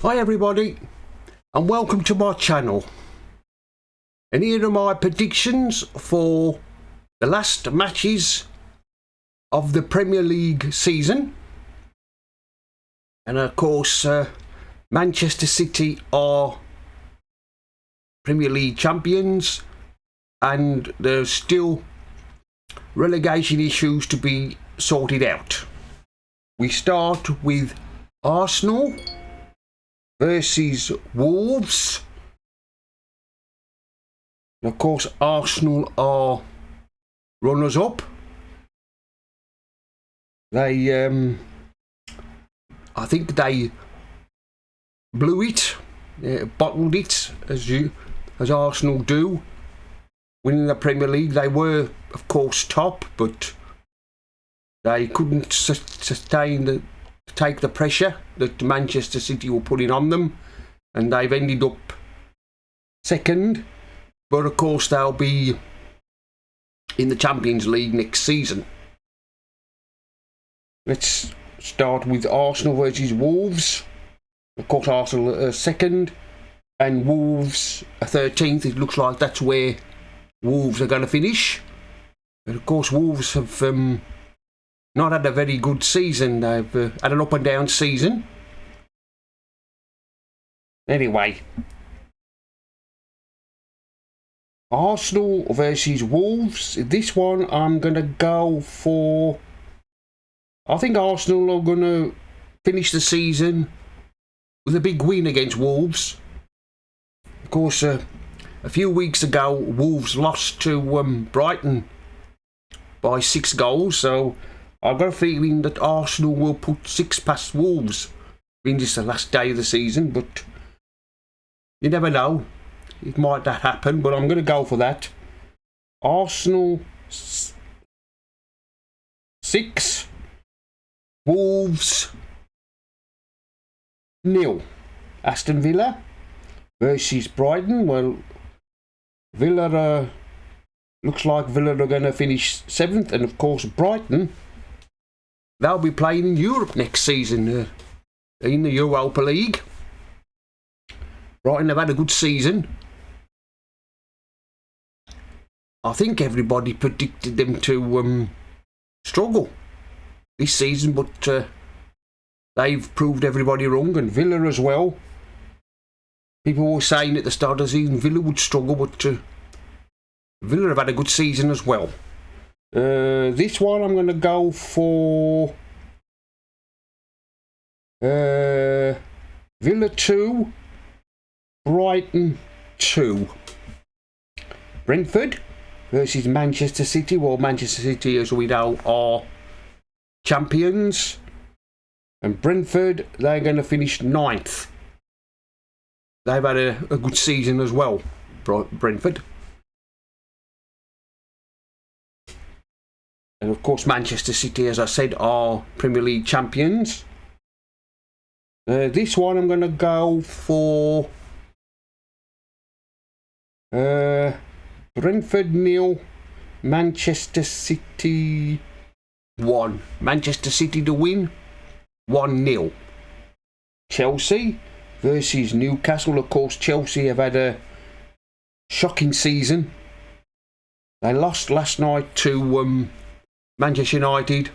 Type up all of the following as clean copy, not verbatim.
Hi everybody, and welcome to my channel. And here are my predictions for the last matches of the Premier League season. And of course, Manchester City are Premier League champions, and there's still relegation issues to be sorted out. We start with Arsenal versus Wolves. And of course, Arsenal are runners-up. They, I think they blew it, bottled it, as Arsenal do, winning the Premier League. They were, of course, top, but they couldn't take the pressure that Manchester City were putting on them, and they've ended up second. But of course, they'll be in the Champions League next season. Let's start with Arsenal versus Wolves. Of course, Arsenal are second and Wolves are 13th. It looks like that's where Wolves are going to finish. But of course, Wolves have not had a very good season. They've had an up and down season. Anyway, Arsenal versus Wolves. This one I'm going to go for. I think Arsenal are going to finish the season with a big win against Wolves. Of course, a few weeks ago, Wolves lost to Brighton by 6 goals, so I've got a feeling that Arsenal will put 6 past Wolves. I mean, this is the last day of the season, but you never know. It might not happen, but I'm going to go for that. Arsenal 6, Wolves 0. Aston Villa versus Brighton. Well, Villa looks like Villa are going to finish 7th, and of course Brighton, they'll be playing in Europe next season, in the Europa League. Brighton have had a good season. I think everybody predicted them to struggle this season, but they've proved everybody wrong, and Villa as well. People were saying at the start of the season Villa would struggle, but Villa have had a good season as well. This one I'm going to go for Villa 2, Brighton 2. Brentford versus Manchester City. Well, Manchester City, as we know, are champions, and Brentford, they're going to finish 9th. They've had a good season as well, Brentford. And of course, Manchester City, as I said, are Premier League champions. This one I'm going to go for Brentford 0, Manchester City 1. Manchester City to win 1-0. Chelsea versus Newcastle. Of course, Chelsea have had a shocking season. They lost last night to Manchester United,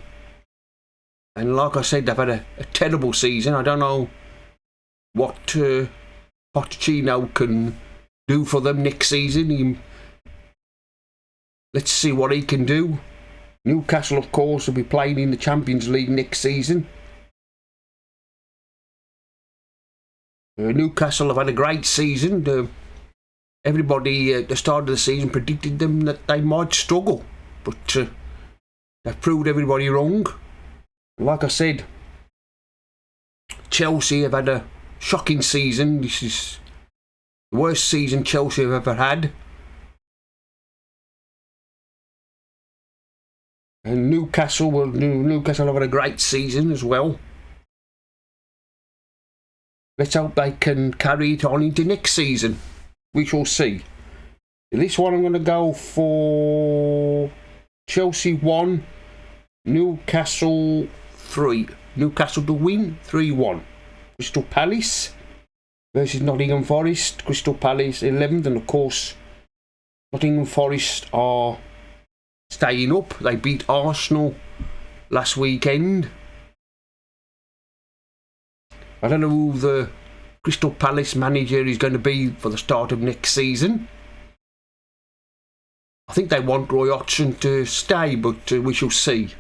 and like I said, they've had a terrible season. I don't know what Pochettino can do for them next season. Let's see what he can do. Newcastle, of course, will be playing in the Champions League next season. Newcastle have had a great season. Everybody at the start of the season predicted them that they might struggle, but they've proved everybody wrong. Like I said, Chelsea have had a shocking season. This is the worst season Chelsea have ever had. And Newcastle have had a great season as well. Let's hope they can carry it on into next season. We shall see. This one I'm going to go for Chelsea 1, Newcastle 3. Newcastle to win 3-1. Crystal Palace versus Nottingham Forest. Crystal Palace 11th, and of course Nottingham Forest are staying up. They beat Arsenal last weekend. I don't know who the Crystal Palace manager is going to be for the start of next season. I think they want Roy Hodgson to stay, but we shall see.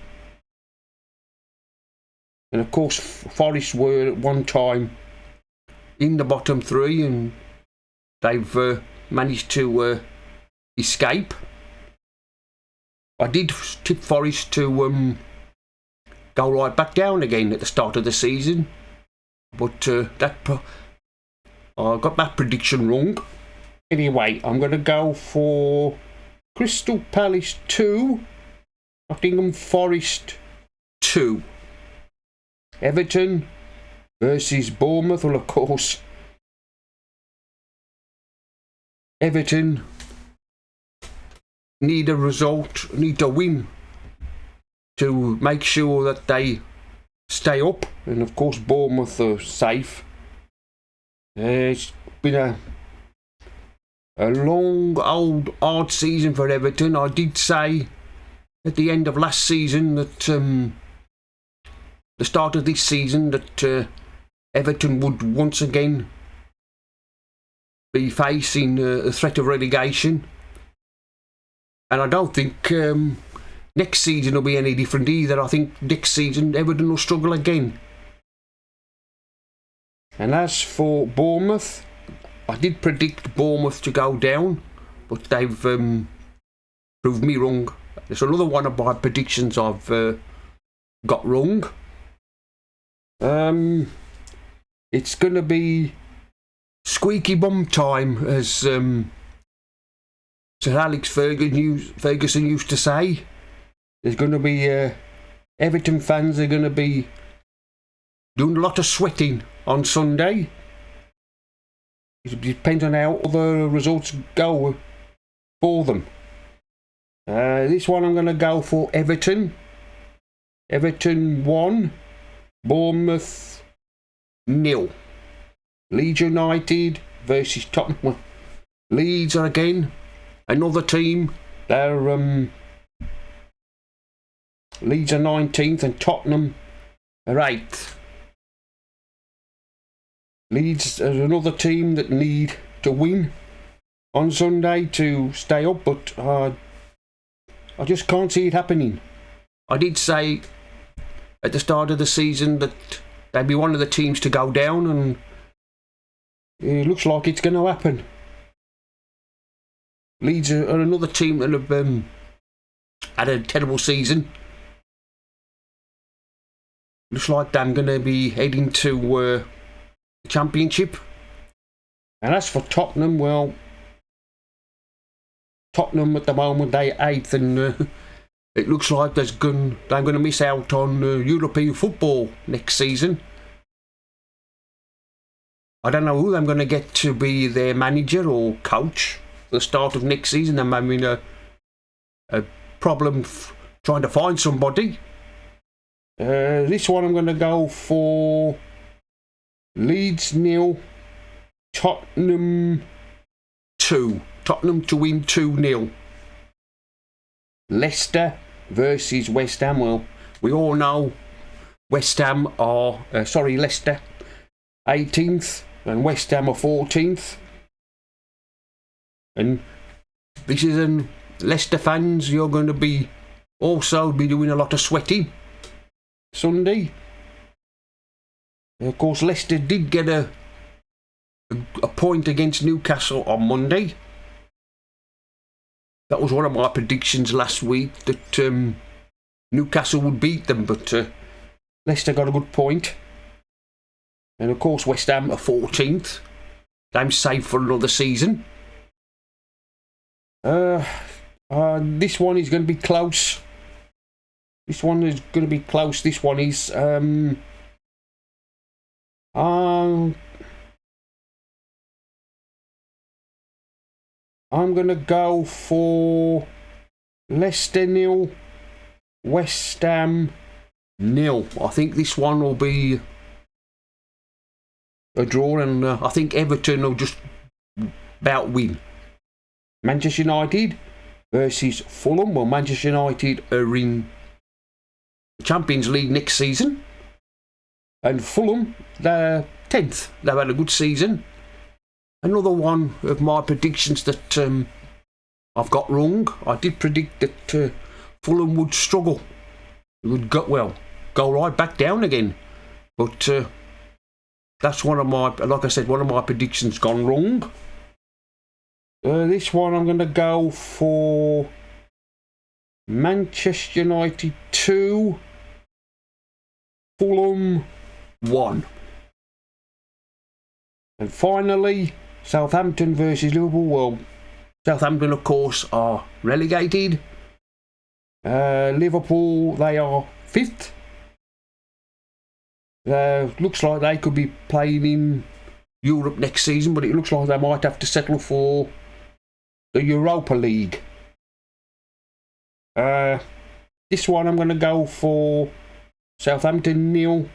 And of course, Forest were at one time in the bottom three, and they've managed to escape. I did tip Forest to go right back down again at the start of the season, but I got that prediction wrong. Anyway, I'm going to go for Crystal Palace 2, Nottingham Forest 2. Everton versus Bournemouth. Well, of course, Everton need a result, need a win to make sure that they stay up. And of course, Bournemouth are safe. It's been a long, old, hard season for Everton. I did say at the end of last season that the start of this season that Everton would once again be facing a threat of relegation, and I don't think next season will be any different either. I think next season Everton will struggle again. And as for Bournemouth, I did predict Bournemouth to go down, but they've proved me wrong. There's another one of my predictions I've got wrong. It's going to be squeaky bum time, as Sir Alex Ferguson used to say. There's going to be Everton fans are going to be doing a lot of sweating on Sunday. It depends on how the results go for them. This one I'm going to go for Everton. Everton 1, Bournemouth 0. Leeds United versus Tottenham. Leeds are again another team. They're Leeds are 19th and Tottenham are 8th. Leeds are another team that need to win on Sunday to stay up, but I just can't see it happening. I did say at the start of the season that they'd be one of the teams to go down, and it looks like it's going to happen. Leeds are another team that have had a terrible season. Looks like they're going to be heading to the Championship. And as for Tottenham, well, Tottenham at the moment they're 8th, and it looks like they're going to miss out on European football next season. I don't know who I'm going to get to be their manager or coach for the start of next season. I'm having a problem trying to find somebody. This one I'm going to go for Leeds 0, Tottenham 2. Tottenham to win 2-0. Leicester versus West Ham. Well, we all know Leicester 18th and West Ham are 14th. And this is Leicester fans, you're going to be also be doing a lot of sweating Sunday. And of course, Leicester did get a point against Newcastle on Monday. That was one of my predictions last week, that Newcastle would beat them, but Leicester got a good point. And of course, West Ham are 14th. They're safe for another season. This one is going to be close. This one is going to be close. This one is I'm going to go for Leicester 0, West Ham 0. I think this one will be a draw, and I think Everton will just about win. Manchester United versus Fulham. Well, Manchester United are in the Champions League next season, and Fulham, they're 10th. They've had a good season. Another one of my predictions that I've got wrong. I did predict that Fulham would struggle. It would go right back down again. But that's one of my, like I said, one of my predictions gone wrong. This one I'm going to go for Manchester United 2, Fulham 1. And finally, Southampton versus Liverpool. Well, Southampton, of course, are relegated. Liverpool, they are 5th. Looks like they could be playing in Europe next season, but it looks like they might have to settle for the Europa League. This one I'm going to go for Southampton 0,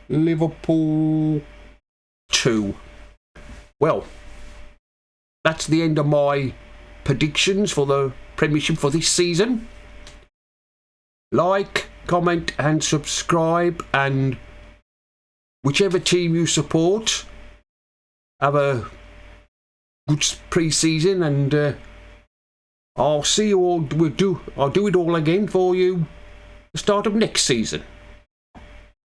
Liverpool 2. Well, that's the end of my predictions for the Premiership for this season. Like, comment and subscribe, and whichever team you support, have a good pre-season, and I'll see you all. I'll do it all again for you the start of next season.